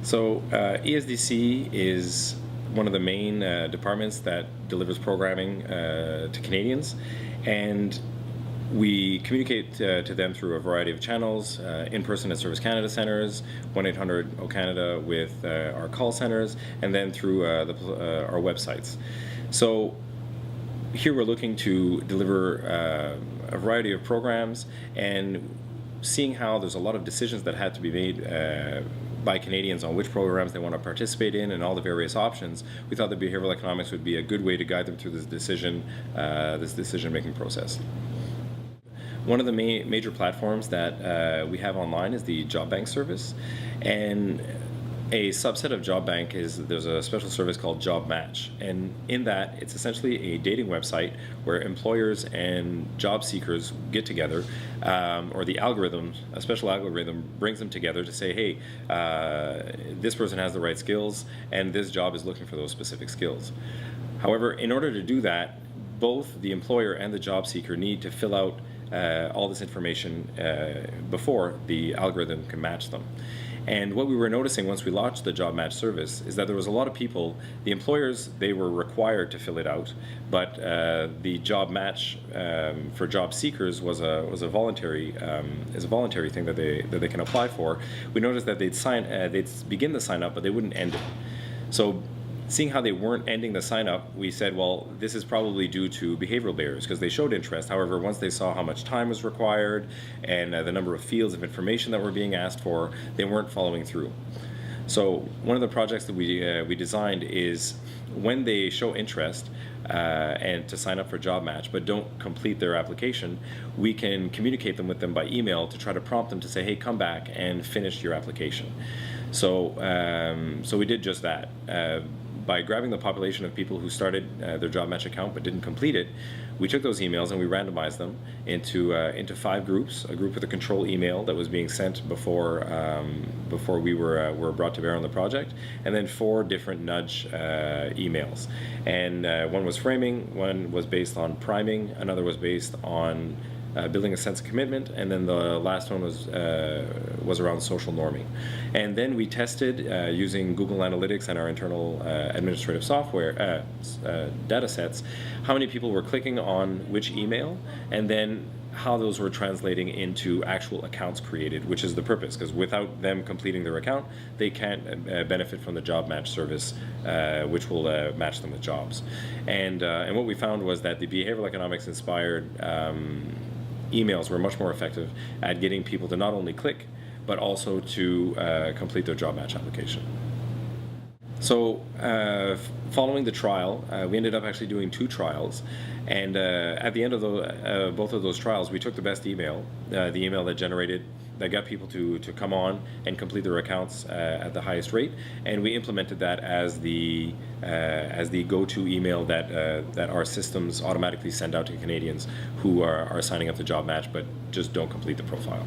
So ESDC is one of the main departments that delivers programming to Canadians, and we communicate to them through a variety of channels, in person at Service Canada centres, 1-800-O-Canada with our call centres, and then through our websites. So here we're looking to deliver a variety of programs, and seeing how there's a lot of decisions that had to be made by Canadians on which programs they want to participate in and all the various options, we thought that behavioral economics would be a good way to guide them through this decision-making process. One of the major platforms that we have online is the Job Bank service, and a subset of Job Bank is there's a special service called Job Match, and in that it's essentially a dating website where employers and job seekers get together, or the algorithm, a special algorithm brings them together to say, hey, this person has the right skills and this job is looking for those specific skills. However, in order to do that, both the employer and the job seeker need to fill out all this information before the algorithm can match them. And what we were noticing once we launched the Job Match service is that there was a lot of people, the employers, they were required to fill it out, but the Job Match for job seekers was a voluntary thing that they can apply for. We noticed that they'd begin the sign up, but they wouldn't end it. So seeing how they weren't ending the sign-up, we said, well, this is probably due to behavioral barriers, because they showed interest. However, once they saw how much time was required and the number of fields of information that were being asked for, they weren't following through. So one of the projects that we designed is when they show interest and to sign up for Job Match but don't complete their application, we can communicate them with them by email to try to prompt them to say, hey, come back and finish your application. So we did just that. By grabbing the population of people who started their Job Match account but didn't complete it, we took those emails and we randomized them into 5 groups. A group with a control email that was being sent before we were brought to bear on the project, and then 4 different nudge emails. And one was framing, one was based on priming, another was based on building a sense of commitment, and then the last one was around social norming. And then we tested using Google Analytics and our internal administrative software data sets, how many people were clicking on which email, and then how those were translating into actual accounts created, which is the purpose, because without them completing their account, they can't benefit from the Job Match service, which will match them with jobs. And what we found was that the behavioral economics inspired emails were much more effective at getting people to not only click, but also to complete their Job Match application. So following the trial, we ended up actually doing 2 trials, and at the end of both of those trials, we took the best email, the email that got people to come on and complete their accounts at the highest rate, and we implemented that as the go-to email that our systems automatically send out to Canadians who are signing up to Job Match but just don't complete the profile.